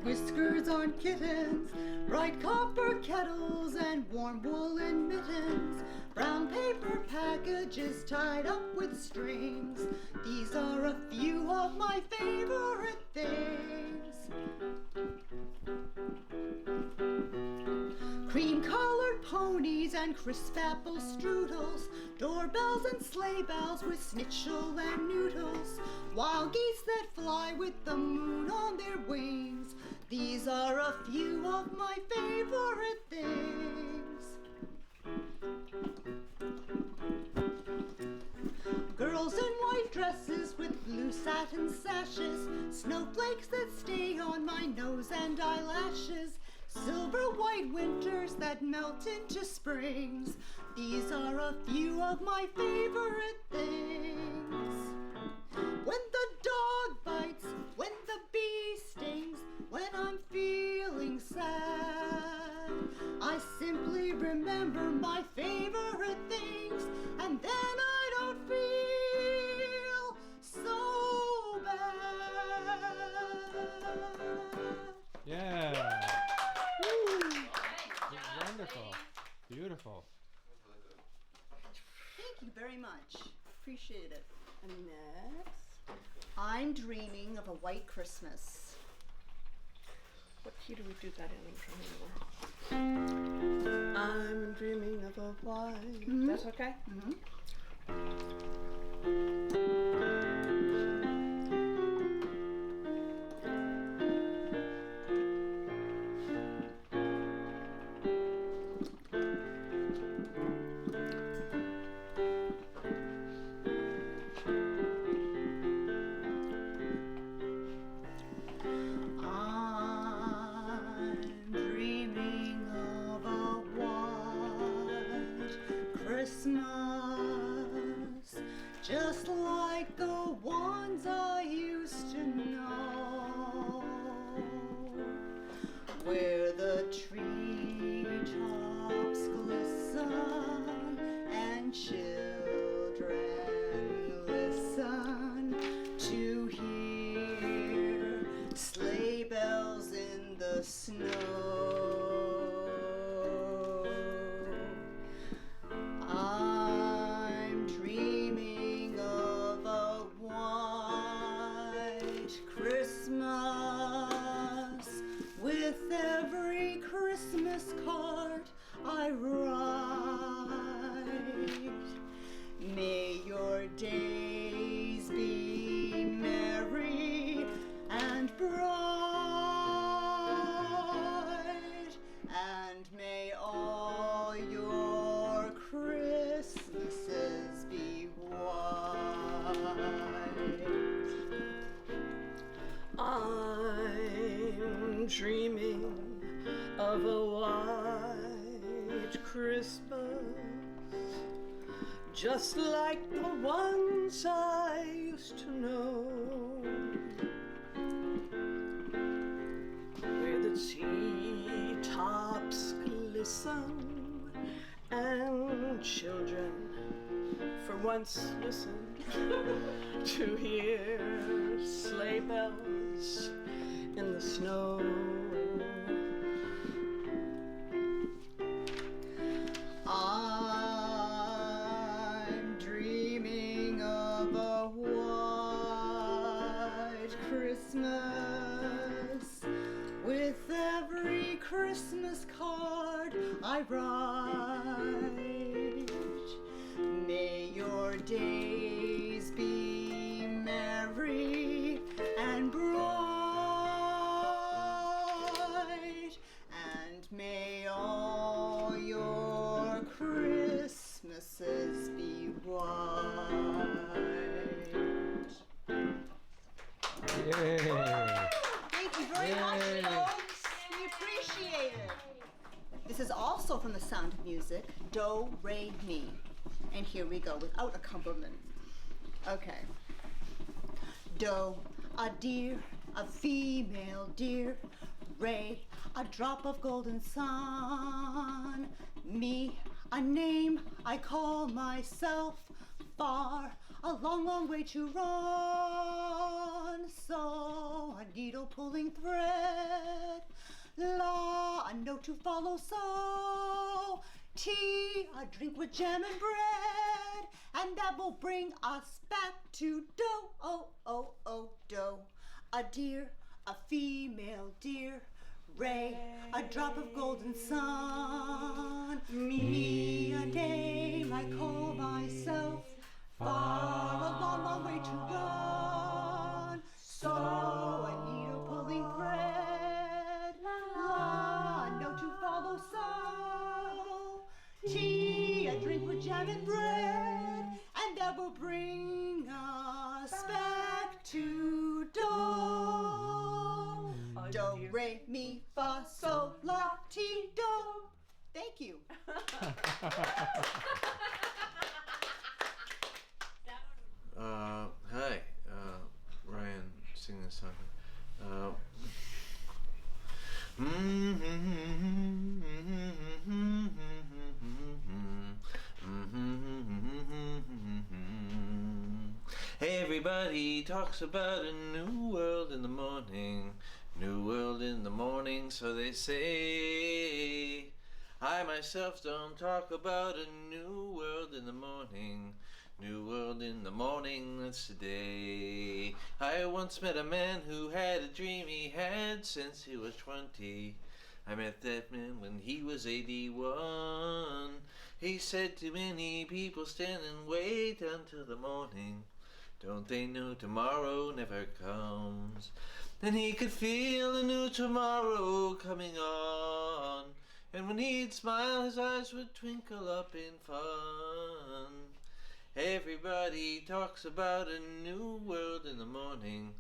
whiskers on kittens, bright copper kettles and warm woolen mittens, brown paper packages tied up with strings. These are a few of my favorite things. Cream-colored ponies and crisp apple strudels, doorbells and sleigh bells with schnitzel and noodles, wild geese that fly with the moon on their wings. These are a few of my favorite things. Girls in white dresses with blue satin sashes, snowflakes that stay on my nose and eyelashes, silver white winters that melt into springs. These are a few of my favorite things. When the dog bites, when the bee stings, when I'm feeling sad, I simply remember my favorite things, and then I don't feel so bad. Yeah. Wonderful. Beautiful. Thank you very much. Appreciate it. And next. I'm dreaming of a white Christmas. What key do we do that in anymore? I'm dreaming of a white. That's okay? Christmas, just like the ones I used to know, where the treetops glisten and children listen to hear sleigh bells in the snow. I'm dreaming of a white Christmas, with every Christmas card I write. May your days be merry and bright, and may all your Christmases be white. I'm dreaming of a white Christmas, just like the ones I used to know, where the treetops glisten and children for once listen to hear sleigh bells in the snow. I'm dreaming of a white Christmas, with every Christmas card I write. May your days be merry and bright, and may all your Christmases be white. Yay. Thank you very much, folks. We appreciate it. This is also from The Sound of Music, Do, Re, Mi. And here we go, without accompaniment. Okay. Do, a deer, a female deer. Re, a drop of golden sun. Mi, a name I call myself. Far, a long, long way to run. So, a needle pulling thread. La, a note to follow. So, tea, a drink with jam and bread. And that will bring us back to dough. Oh, oh, oh, dough. A deer, a female deer. Ray, a drop of golden sun. Me, a name I call myself. Far, a long, long way to run. So, a needle pulling thread. La, a note to follow. So, tea, a drink with jam and bread. And that will bring us back to dough. Do, re, mi, fa, sol, la, ti, do. Thank you. Hi, Ryan, sing this song. Everybody talks about a new world in the morning. New world in the morning, so they say. I myself don't talk about a new world in the morning. New world in the morning, that's today. I once met a man who had a dream he had since he was 20. I met that man when he was 81. He said to many people, stand and wait until the morning. Don't they know tomorrow never comes? And he could feel a new tomorrow coming on. And when he'd smile, his eyes would twinkle up in fun. Everybody talks about a new world in the morning.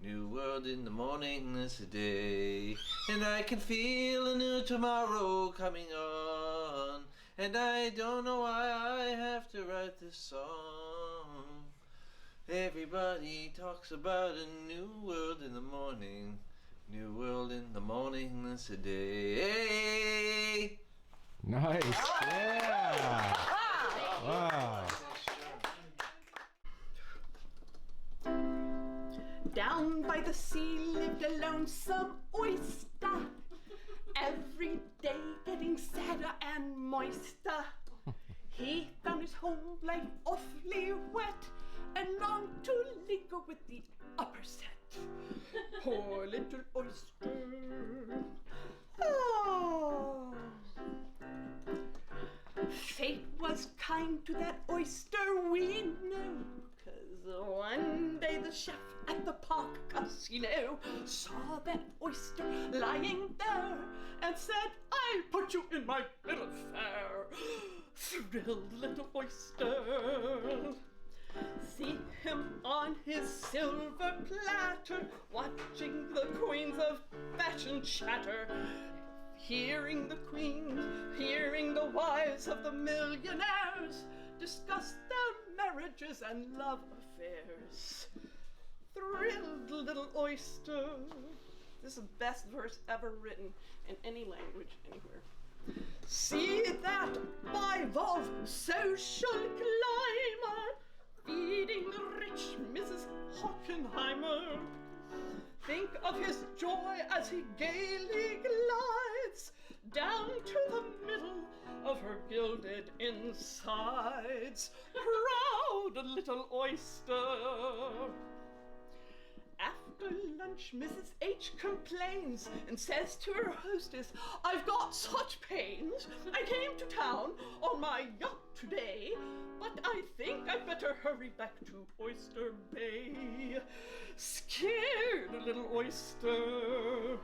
New world in the morning this day. And I can feel a new tomorrow coming on. And I don't know why I have to write this song. Everybody talks about a new world in the morning. New world in the morning this day. Nice. Yeah. Wow. Down by the sea lived a lonesome oyster, every day getting sadder and moister. He found his home life awfully wet and longed to linger with the upper set. Poor little oyster. Oh. Fate was kind to that oyster, we know, 'cause one day the chef at the park casino saw that oyster lying there and said, I'll put you in my bill of fare. Thrilled little oyster. See him on his silver platter, watching the queens of fashion chatter. Hearing the queens, hearing the wives of the millionaires discuss their marriages and love affairs. Thrilled little oyster. This is the best verse ever written in any language, anywhere. See that bivalve social climber feeding the rich Mrs. Hockenheimer. Think of his joy as he gaily glides down to the middle of her gilded insides. Proud little oyster. After lunch, Mrs. H complains and says to her hostess, I've got such pains. I came to town on my yacht today, but I think I'd better hurry back to Oyster Bay. Scared little oyster.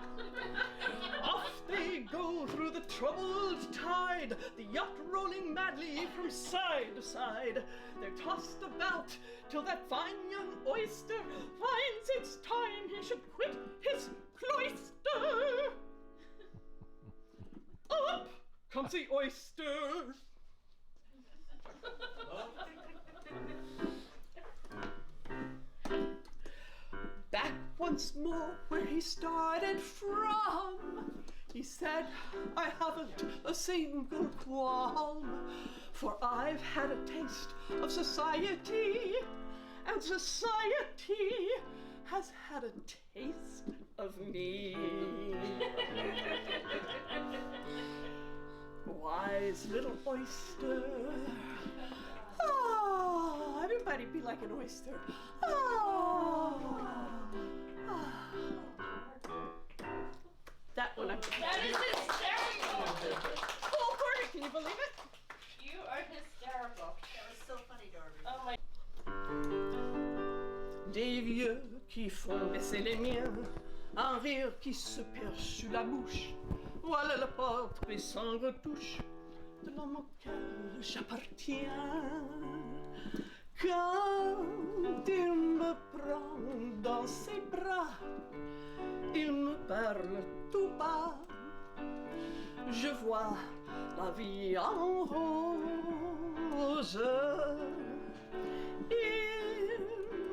Off they go through the troubled tide, the yacht rolling madly from side to side. They're tossed about till that fine young oyster finds it's time he should quit his cloister. Up comes the oyster. Back once more where he started from, he said, I haven't a single qualm, for I've had a taste of society and society has had a taste of me. Wise little oyster. Oh, everybody be like an oyster. Oh. That one I'm. That is hysterical. Oh, Courtney, can you believe it? You are hysterical. That was so funny, Darby. Oh my. Des vieux qui font baisser les miens, un rire qui se perche sur la bouche. Voilà le portrait sans retouche de l'homme auquel j'appartiens. Quand il me prend dans ses bras, il me parle tout bas. Je vois la vie en rose. Il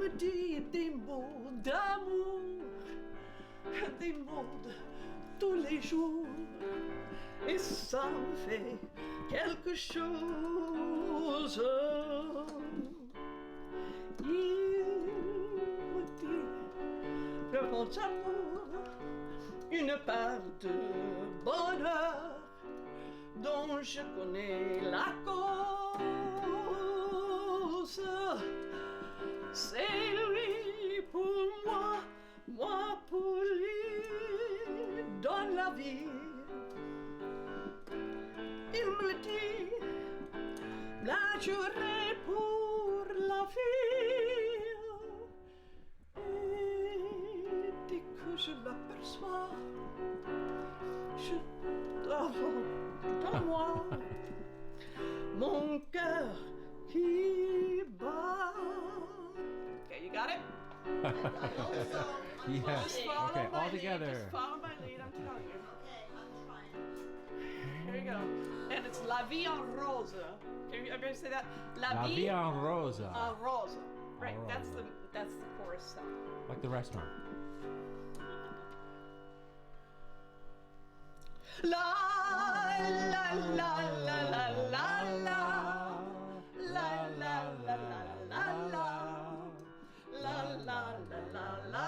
me dit des mots d'amour, des mots de tous les jours. Et ça me fait quelque chose. Il me dit le bon amour, une part de bonheur dont je connais la cause. C'est lui pour moi, moi pour lui, donne la vie. Il me dit la journée pour la vie. Et dès que je l'aperçois, je t'avoue dans moi mon cœur qui bat. Okay, you got it? Yes. Just follow Okay, my all lead, together. Just follow my lead, I'm telling you. Okay, I'm trying. Here we go. And it's La Vie en Rose. Can you everybody say that? La vie en rosa. en Rose. Right, En that's rosa. the chorus song. Like the restaurant. La la la la la la la. La la la la la la. La la la la la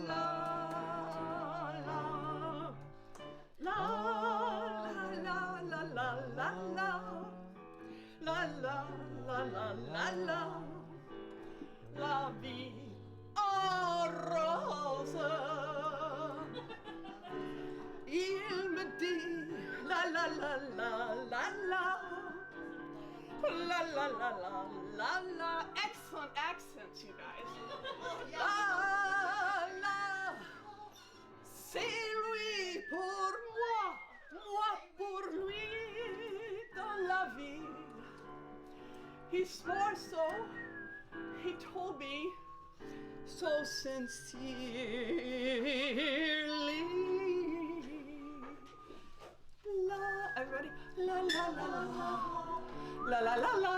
la. La la la la la la. La la la la la la. La vie en rose. Il me dit la la la la la la. La la la la la la. Excellent accents, you guys. La la. C'est lui pour moi, moi pour lui dans la vie. He swore so, he told me so sincerely. La, everybody, la la la la, la la la la,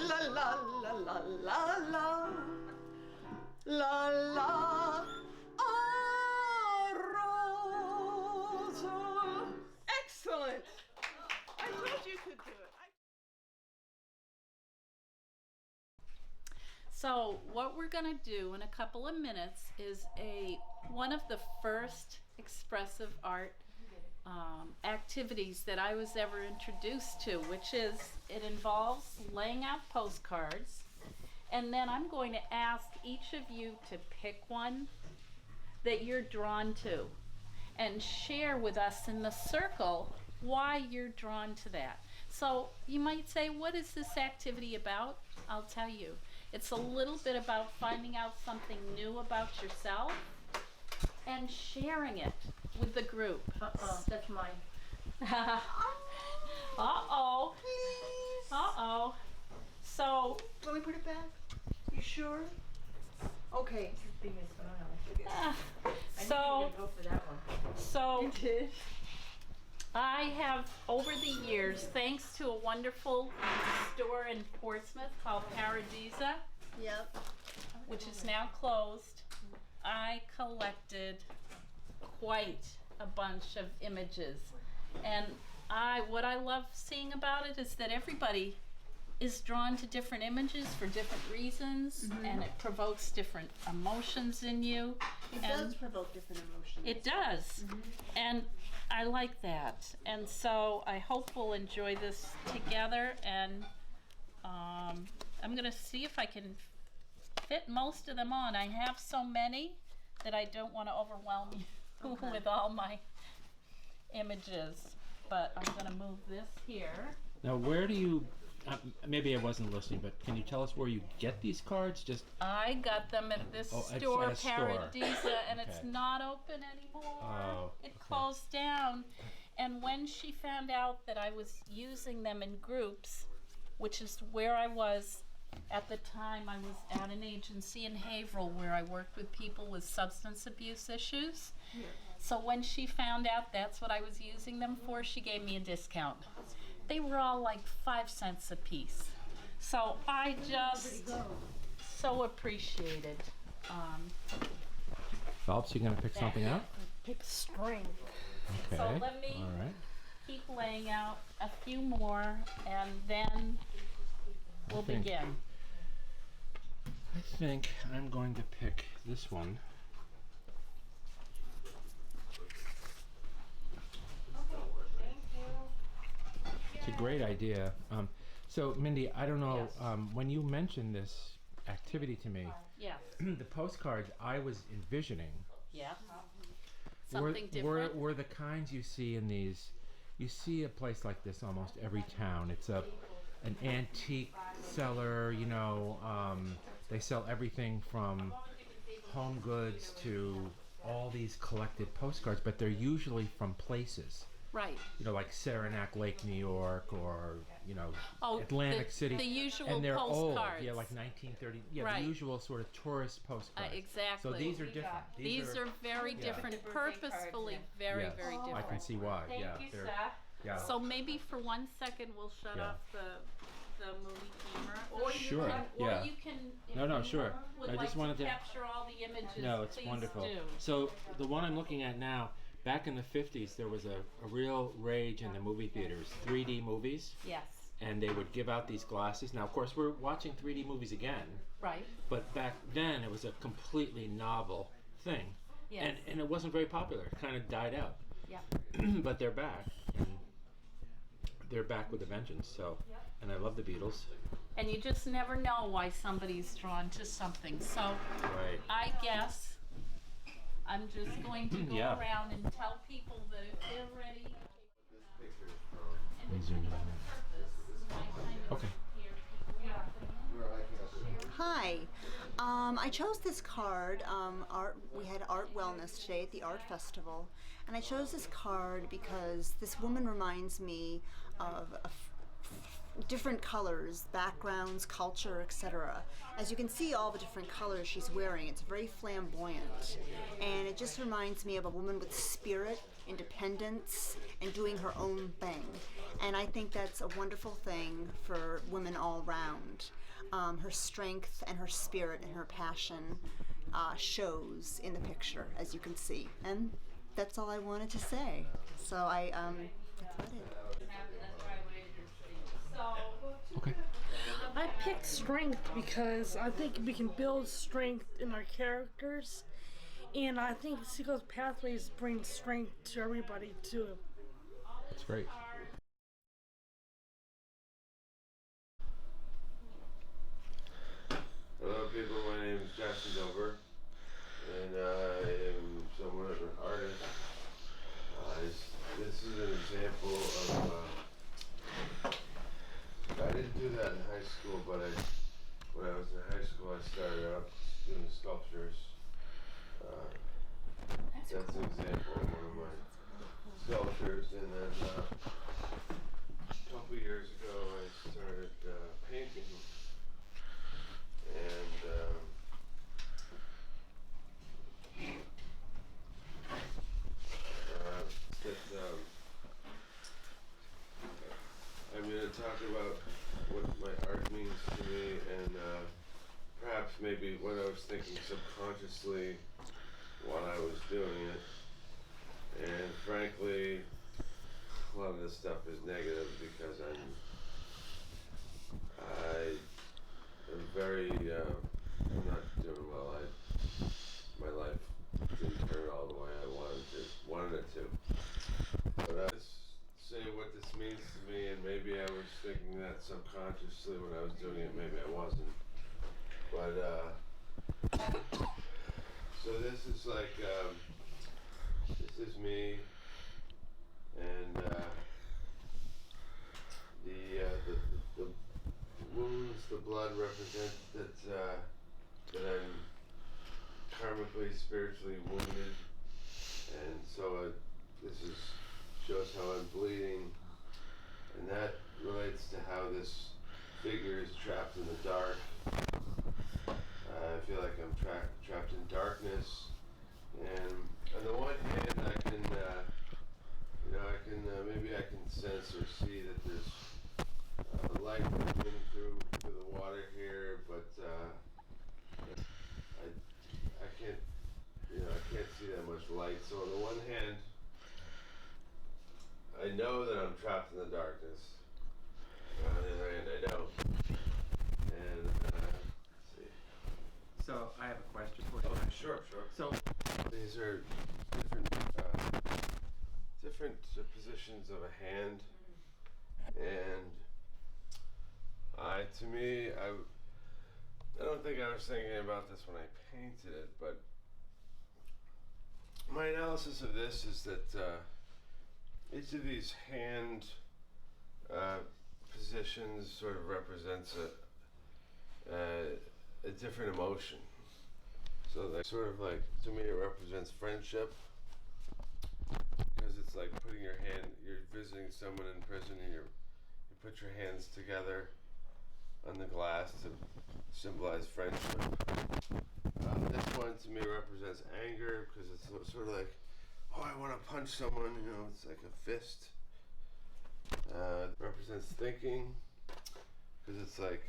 la la la la la la, la la. Rosa. Excellent. I told you could do it. So what we're gonna do in a couple of minutes is one of the first expressive art activities that I was ever introduced to, which is it involves laying out postcards, and then I'm going to ask each of you to pick one that you're drawn to and share with us in the circle why you're drawn to that. So you might say, what is this activity about? I'll tell you. It's a little bit about finding out something new about yourself and sharing it with the group. That's mine. Uh-oh. Please. Uh-oh. So, Let me put it back. You sure? Okay. It's as big as mine. I knew you so, were gonna go for that one. so did. I have, over the years, thanks to a wonderful store in Portsmouth called Paradisa, Yep. which is now closed, I collected quite a bunch of images. And what I love seeing about it is that everybody is drawn to different images for different reasons, and it provokes different emotions in you. It does provoke different emotions. It does. And I like that. And so I hope we'll enjoy this together, and I'm gonna see if I can fit most of them on. I have so many that I don't want to overwhelm you with all my images, but I'm gonna move this here. Now, where do you? Maybe I wasn't listening, but can you tell us where you get these cards? Just I got them at this at store, a store. Paradisa, and it's Okay. not open anymore. Oh, It okay. closed down. And when she found out that I was using them in groups, which is where I was at the time, I was at an agency in Haverhill where I worked with people with substance abuse issues. So when she found out that's what I was using them for, she gave me a discount. They were all like 5 cents a piece. So I just so appreciated. Phelps, you gonna pick something out? Pick strength. Okay. So let me All right. keep laying out a few more, and then we'll think- begin. I think I'm going to pick this one. It's a great idea. So, Mindy, I don't know, Yes. when you mentioned this activity to me, Yes. the postcards I was envisioning Yeah. were, Something different. were the kinds you see in these. You see a place like this almost every town. It's an antique seller, you know. They sell everything from home goods to all these collected postcards, but they're usually from places. Right. You know, like Saranac Lake, New York, or you know, Oh, Atlantic City. the usual and they're postcards. old. Yeah, like 1930. Yeah, Right. the usual sort of tourist postcards. Exactly. So these are different. These are very different, purposefully very, Yes, very different. I can see why. Thank yeah, you, they're- Seth. yeah. So maybe for 1 second we'll shut Yeah. off the movie camera, or Sure, you can, yeah. or you can. If No, you sure. Would I like just wanted to- capture all the images. No, it's please wonderful. Do. So the one I'm looking at now, back in the 50s, there was a real rage in the movie theaters, 3D movies, Yes. and they would give out these glasses. Now, of course, we're watching 3D movies again, Right. but back then it was a completely novel thing, Yes. and it wasn't very popular. It kind of died out. Yeah. But they're back, and they're back with a vengeance. So, and I love the Beatles. And you just never know why somebody's drawn to something. So Right. I guess I'm just going to go Yeah. around and tell people that if they're ready. Let me zoom in on that. Okay. Hi. I chose this card. We had Art Wellness today at the Art Festival, and I chose this card because this woman reminds me of different colors, backgrounds, culture, etc. As you can see, all the different colors she's wearing, it's very flamboyant, and it just reminds me of a woman with spirit, independence, and doing her own thing. And I think that's a wonderful thing for women all round. Her strength and her spirit and her passion shows in the picture, as you can see. And that's all I wanted to say. So that's about it. Okay. I picked strength because I think we can build strength in our characters, and I think Seacoast Pathways bring strength to everybody too. That's great. Hello people, my name is Jackson Dover, and I am somewhat of an artist. This is an example of, I didn't do that in high school, but when I was in high school I started out doing sculptures. That's an example of one of my sculptures, and then a couple years ago I started painting. And I'm going to talk about what my art means to me, and perhaps maybe what I was thinking subconsciously while I was doing it. And frankly, a lot of this stuff is negative because I'm that subconsciously when I was doing it. Maybe I wasn't. But so this is like this is me, and the wounds, the blood represents that I'm karmically, spiritually wounded, and so this shows how I'm bleeding, and that relates to how this figure is trapped in the dark. I feel like I'm trapped in darkness, and on the one hand, I can, maybe I can sense or see that there's light moving through the water here, but I can't, I can't see that much light. So on the one hand, I know that I'm trapped in the darkness. On the other hand, I don't. And let's see. So I have a question for you. Sure. So These are different positions of a hand, and to me, I don't think I was thinking about this when I painted it, but my analysis of this is that each of these hand positions sort of represents a different emotion. So they sort of like, to me it represents friendship, because it's like putting your hand, you're visiting someone in prison and you put your hands together on the glass to symbolize friendship. This one to me represents anger, because it's sort of like, oh, I want to punch someone, it's like a fist. Represents thinking, because it's like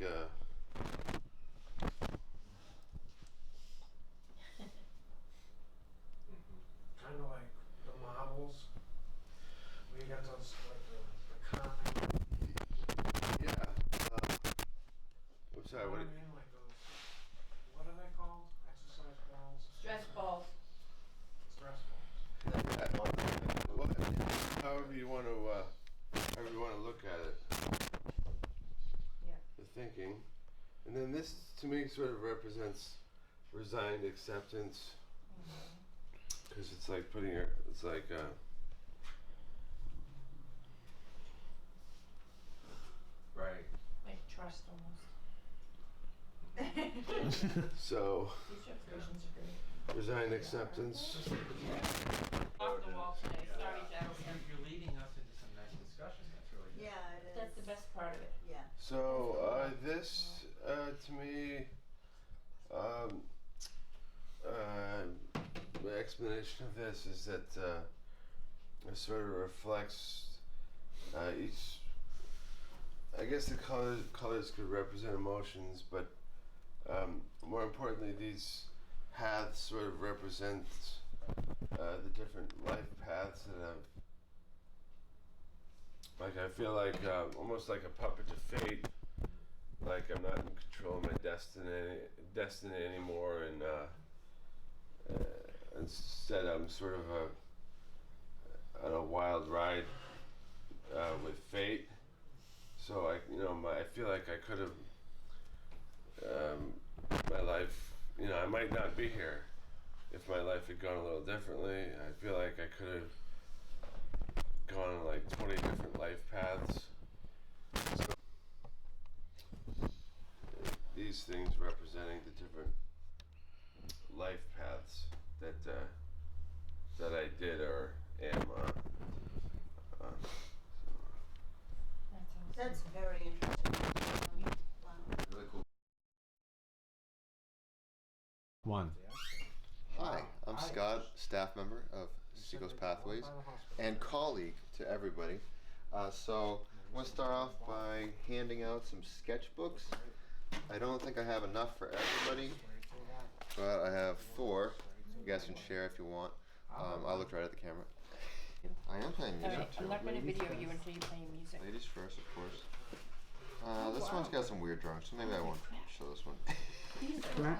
kind of like the marbles. We got those, like the common. yeah. I'm sorry, You know what? I mean? Like those, what are they called? Exercise balls? Stress balls. Stress balls. However you want to look at it. Yeah. The thinking, and then this to me sort of represents resigned acceptance, because it's like it's like right. Like trust almost. so These illustrations are great. resigned acceptance. Off the wall today. Sorry, Jackson. You're leading us into some nice discussion. That's really good. Yeah, it is. That's the best part of it. Yeah. So this to me, my explanation of this is that it sort of reflects each. I guess the colors could represent emotions, but more importantly, these paths sort of represent the different life paths that I feel like almost like a puppet to fate. Like I'm not in control of my destiny anymore, and instead I'm sort of on a wild ride with fate. So I feel like I could have my life. I might not be here if my life had gone a little differently. I feel like I could have gone on like 20 different life paths. So, these things representing the different life paths that I did or am on. That's very interesting. Wow. Really cool. One. Hi, I'm Scott, staff member of Seacoast Pathways and colleague to everybody. So I'm going to start off by handing out some sketchbooks. I don't think I have enough for everybody, but I have 4. You guys can share if you want. I'll look right at the camera. I am playing music Alright, too. I'm not going to video you until you play music. Ladies first, of course. This one's got some weird drawings, so maybe I won't show this one.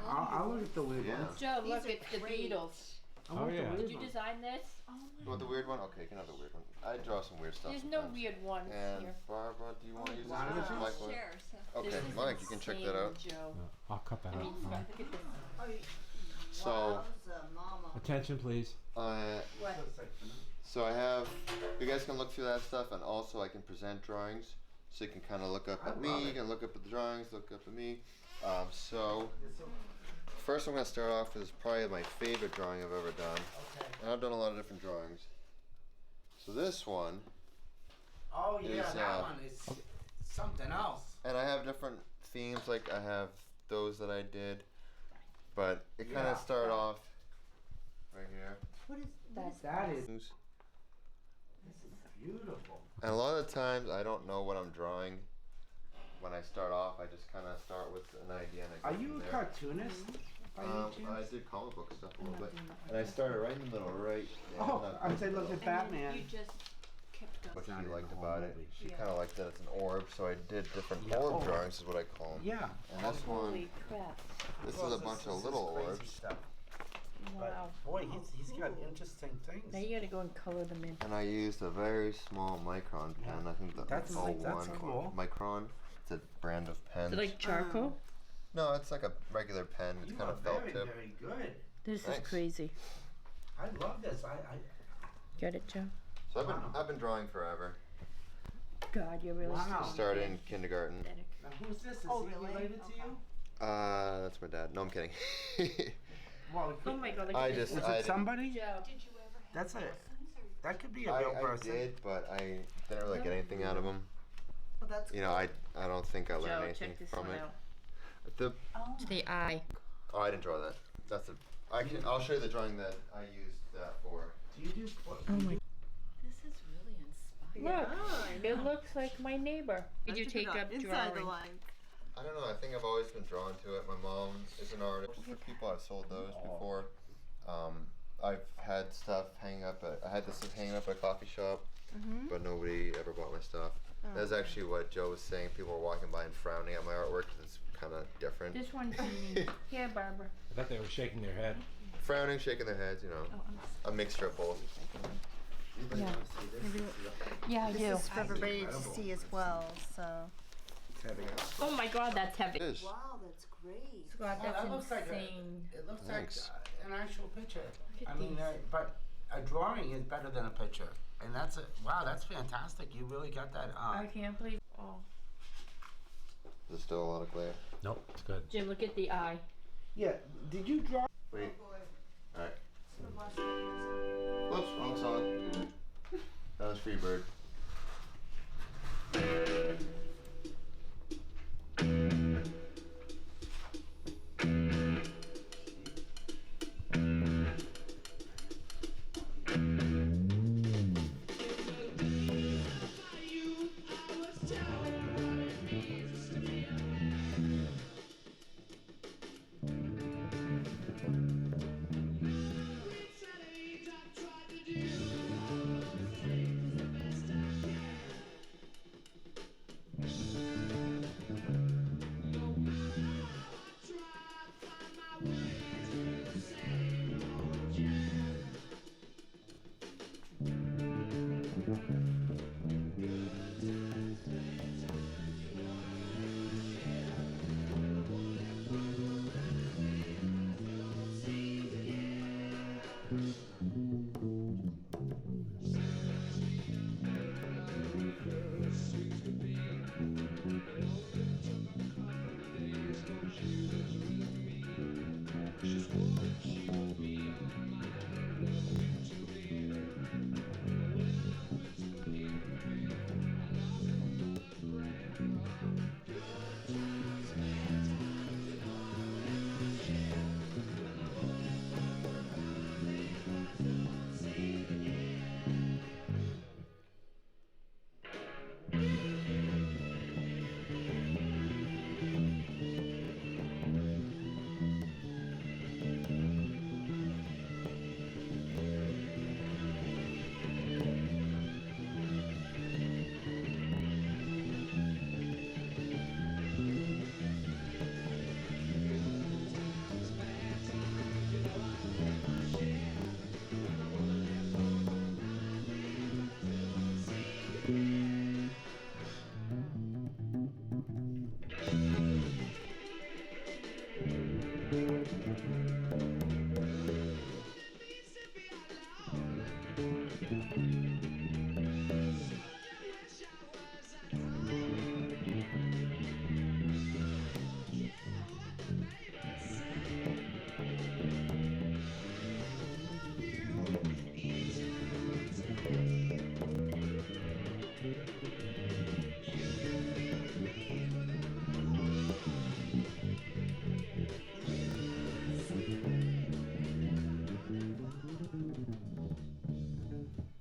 I'll look at the weird Yeah. ones. Joe, These look, are it's the great. Beatles. Oh yeah. Did you design this? Oh You my. want the weird one? Okay, you can have the weird one. I draw some weird stuff There's no sometimes. weird ones And here. Barbara, do you want to use this wow. one? Mike, what? Share, so. Okay, This is Mike, you can check that out. insane, Joe. I'll cut that I mean, out. look at this. So, Wowza, mama. Attention, please. What? so I have, you guys can look through that stuff, and also I can present drawings. So you can kind of look up at me, you can look up at the drawings, look up at me. So, first I'm going to start off with probably my favorite drawing I've ever done. And I've done a lot of different drawings. So this one, Oh yeah, Is, that one is something else. and I have different themes, like I have those that I did. But it kind Yeah. of started off right here. What is That is And this is beautiful. a lot of the times I don't know what I'm drawing. When I start off, I just kind of start with an idea and I Are go you from a there. cartoonist? By any I chance? did comic book stuff a little bit. And I started right in the middle, right? Oh, I said look at Batman. You just kept What going. she liked about it. She Yeah. kind of liked that it's an orb, so I did different Yeah, orb orb. drawings, is what I call them. Yeah. And this one, Holy crap. this Well, is a bunch of little crazy orbs. stuff. Wow. But boy, he's got interesting things. Now you gotta go and color them in. And I used a very small micron pen. I think the That's- 01 that's cool. micron. It's a brand of pen. Is it like charcoal? No, it's like a regular pen. It's You kind are of felt very, tip. very good. This Thanks. is crazy. I love this. I Get it, Joe? So Wow. I've been drawing forever. God, you're really Wow. Started in kindergarten. pathetic. now who's this? Is Oh, he really? related to you? That's my dad. No, I'm kidding. Well, Oh my God, look I at this. just- is I it didn't- somebody? Joe. That's it. That could be a I real person. did, but I didn't really get anything out of them. well, that's You know, I don't think I learned Joe, anything check this from one it. out. The The eye. oh, I didn't draw that. That's a. I'll show you the drawing that I used that for. Do you do? Oh my. This is really inspiring. Look, it looks like my neighbor. Did you take up inside the drawing? lines? I don't know. I think I've always been drawn to it. My mom is an artist. For people, I've sold those before. I've had stuff hanging up. I had this hanging up at a coffee shop, but nobody ever bought my stuff. That's actually what Joe was saying. People were walking by and frowning at my artwork because it's kind of different. This one's unique. Here, Barbara. I thought they were shaking their head. Frowning, shaking their heads. You know, a mixture of both. Yeah. Yeah, I do. This is for everybody to see as well. So. Oh my God, that's heavy. It is. Wow, that's great. God, Oh, that's that looks like insane. it looks Thanks. like an actual picture. Look at I mean, these. but a drawing is better than a picture, and that's it. Wow, that's fantastic. You really got that. I can't believe. Oh, There's still a lot of glare. Nope, it's good. Jim, look at the eye. Yeah. Did you draw? Wait. All right. Whoops, wrong song. That was Freebird.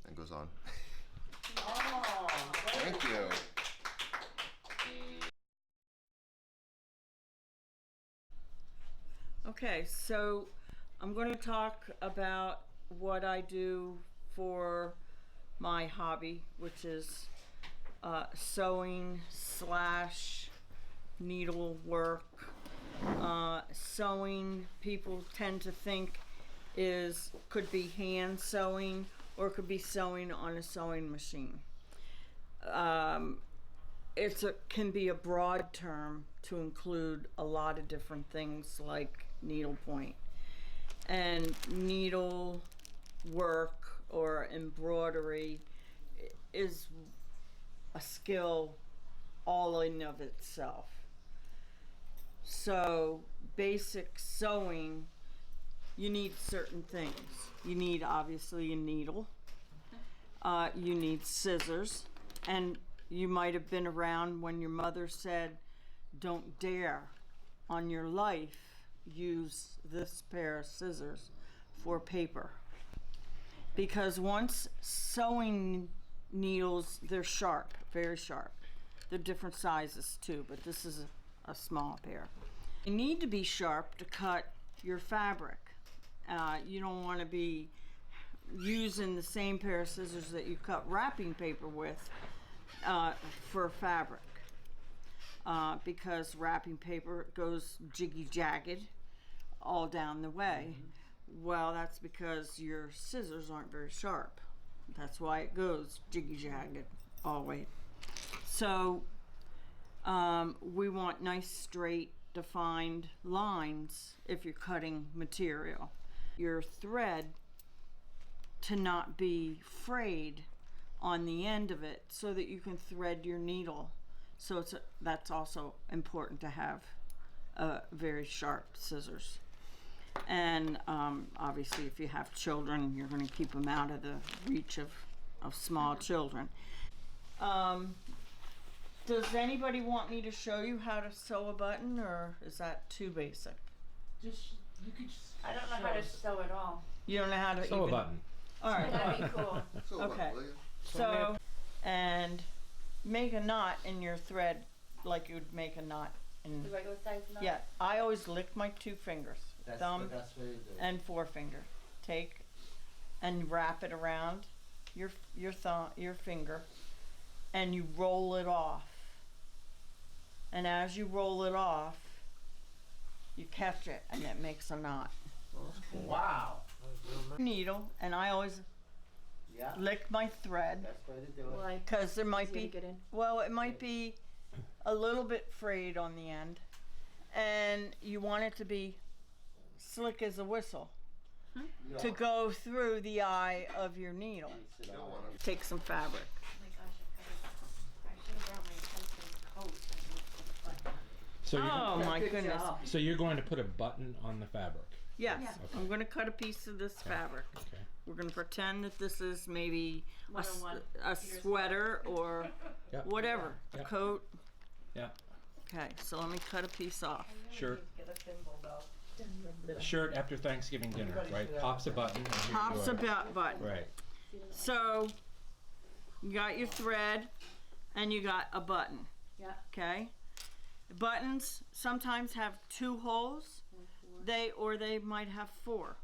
And goes on. Oh, Thank you. okay, so I'm going to talk about what I do for my hobby, which is sewing slash needlework. Sewing, people tend to think could be hand sewing or could be sewing on a sewing machine. Can be a broad term to include a lot of different things like needlepoint. And needle work or embroidery is a skill all in of itself. So basic sewing, you need certain things. You need obviously a needle, you need scissors, and you might have been around when your mother said, don't dare on your life use this pair of scissors for paper. Because once sewing needles, they're sharp, very sharp. They're different sizes too, but this is a small pair. You need to be sharp to cut your fabric. You don't want to be using the same pair of scissors that you cut wrapping paper with for fabric. Because wrapping paper goes jiggy-jagged all down the way. Well, that's because your scissors aren't very sharp. That's why it goes jiggy-jagged all the way. So we want nice, straight, defined lines if you're cutting material. Your thread to not be frayed on the end of it so that you can thread your needle. So that's also important to have very sharp scissors. And obviously if you have children, you're going to keep them out of the reach of small children. Does anybody want me to show you how to sew a button, or is that too basic? I don't know how to sew at all. You don't know how to Sew a button. All right. That'd be cool. So Okay. will you? So, and make a knot in your thread like you would make a knot in. The regular size knot? Yeah, I always lick my two fingers, thumb the best way to do it. and forefinger. Take and wrap it around your finger, and you roll it off. And as you roll it off, you catch it, and it makes a knot. Wow. Needle, and I always Yeah. lick my thread. Best way to do it. Why? Because there might Easy to be, get in. well, it might be a little bit frayed on the end, and you want it to be slick as a whistle You to don't- go through the eye of your needle. you You don't don't want want to. Take some fabric. Oh my gosh, I should have brought my husband's coat. So you're, Oh my Good goodness. job. so you're going to put a button on the fabric. Yes, Yeah. I'm going to cut a piece of this fabric. Okay. We're going to pretend that this is maybe a 101. sweater or Yep. whatever, a Yep. coat. Yeah. Okay, so let me cut a piece off. Shirt. Get a thimble though. A shirt after Thanksgiving dinner, right? Pops a button. And here Pops you a are. button. Right. So you got your thread and you got a button. Yeah. Okay. Buttons sometimes have 2 holes. They might have 4.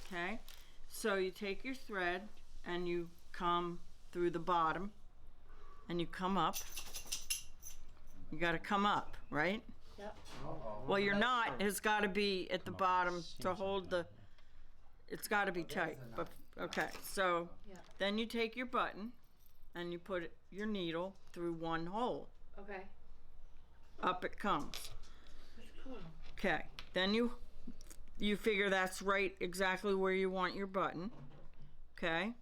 Okay. So you take your thread and you come through the bottom and you come up. You got to come up, right? Yep. Well, your knot has got to be at the bottom to hold the. It's got to be tight. But okay, so Yeah. then you take your button and you put your needle through 1 hole. Okay. Up it comes. That's cool. Okay. Then you figure that's right exactly where you want your button. Okay.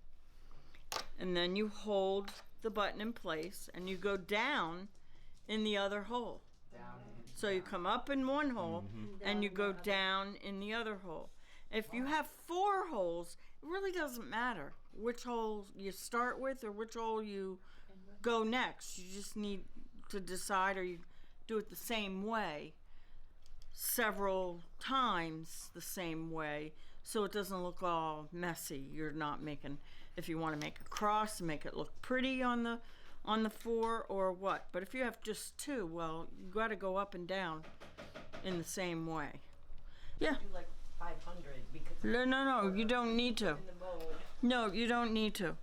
and then you hold the button in place and you go down in the other hole. So you come up in one hole and you go down in the other hole. If you have 4 holes, it really doesn't matter which hole you start with or which hole you go next. You just need to decide, or you do it the same way several times the same way, so it doesn't look all messy. You're not making, if you want to make a cross and make it look pretty on the 4 or what. But if you have just 2, well, you got to go up and down in the same way. Yeah. Do like 500 because No, you don't need to. in the mold. No, you don't need to.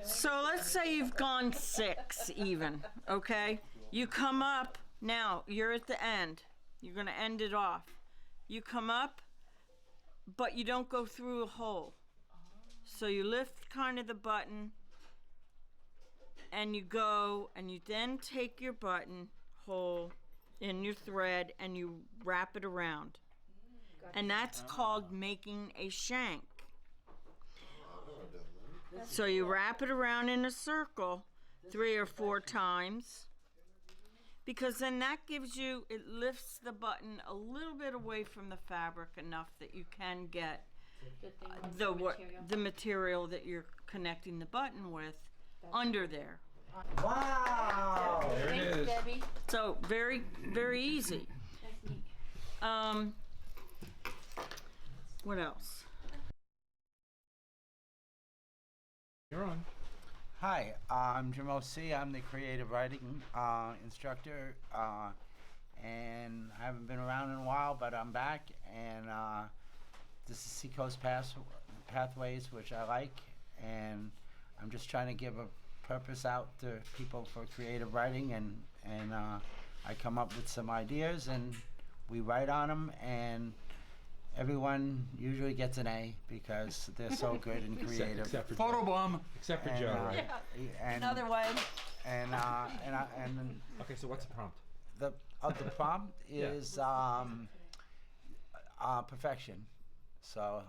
So let's say you've gone 6 even, okay? You come up, now you're at the end. You're gonna end it off. You come up, but you don't go through a hole. So you lift kind of the button and you go, and you then take your button hole in your thread and you wrap it around. And that's called making a shank. So you wrap it around in a circle 3 or 4 times, because then that gives you, it lifts the button a little bit away from the fabric enough that you can get the material that you're connecting the button with under there. Wow! There it is. Debbie. So very, very easy. What else? You're on. Hi, I'm Jim O.C. I'm the creative writing instructor, and I haven't been around in a while, but I'm back, and this is Seacoast Pathways, which I like, and I'm just trying to give a purpose out to people for creative writing, and I come up with some ideas, and we write on them, and everyone usually gets an A because they're so good and creative. Except for Photo Joe. bomb. Except for Joe, right? And Another one. and Okay, so what's the prompt? the prompt is perfection. So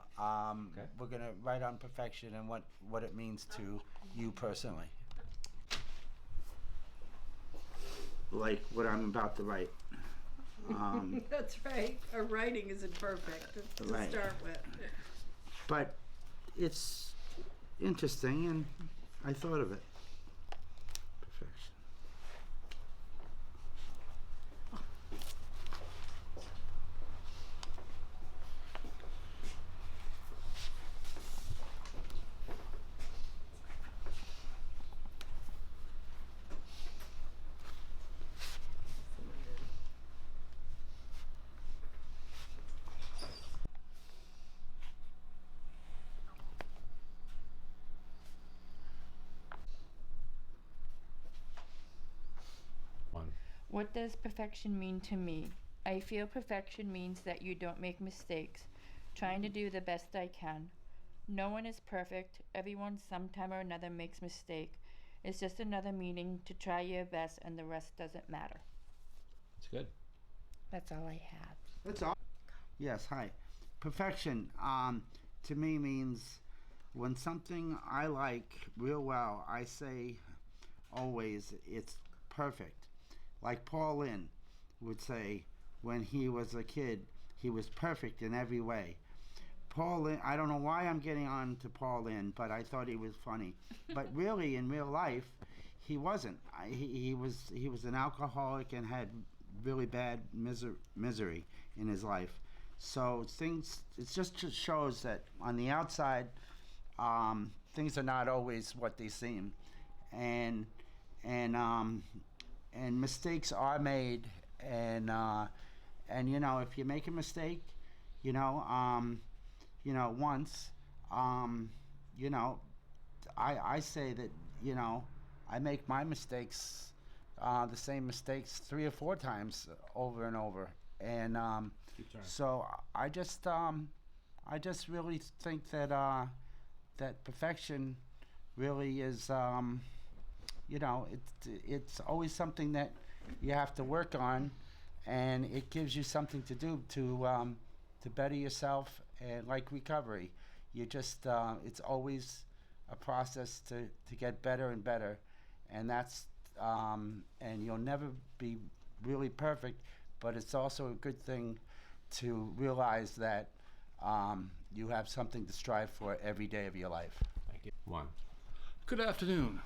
we're gonna write on perfection and what it means to you personally. Like what I'm about to write. That's right. Our writing isn't perfect to Right. start with. But it's interesting, and I thought of it. Perfection. What does perfection mean to me? I feel perfection means that you don't make mistakes, trying to do the best I can. No one is perfect. Everyone sometime or another makes mistake. It's just another meaning to try your best and the rest doesn't matter. It's good. That's all I have. That's all. Yes, hi. Perfection to me means when something I like real well, I say always it's perfect. Like Paul Lynde would say when he was a kid, he was perfect in every way. Paul Lynde, I don't know why I'm getting on to Paul Lynde, but I thought he was funny. But really, in real life, he wasn't. He was an alcoholic and had really bad misery in his life. So it just shows that on the outside, things are not always what they seem, and mistakes are made, and you know, if you make a mistake, once, I say that, I make my mistakes, the same mistakes 3 or 4 times over and over, and so I just really think that that perfection really is, it's always something that you have to work on, and it gives you something to do to better yourself, and like recovery, you just it's always a process to get better and better, and that's and you'll never be really perfect, but it's also a good thing to realize that you have something to strive for every day of your life. Thank you. One. Good afternoon.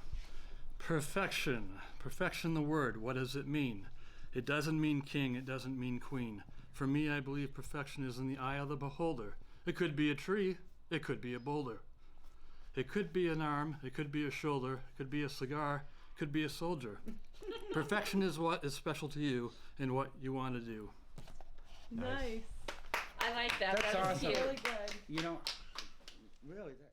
Perfection. Perfection, the word. What does it mean? It doesn't mean king. It doesn't mean queen. For me, I believe perfection is in the eye of the beholder. It could be a tree. It could be a boulder. It could be an arm. It could be a shoulder. It could be a cigar. It could be a soldier. Perfection is what is special to you and what you want to do. Nice. I like that. That's That was awesome. cute. Really good. You know, really, that.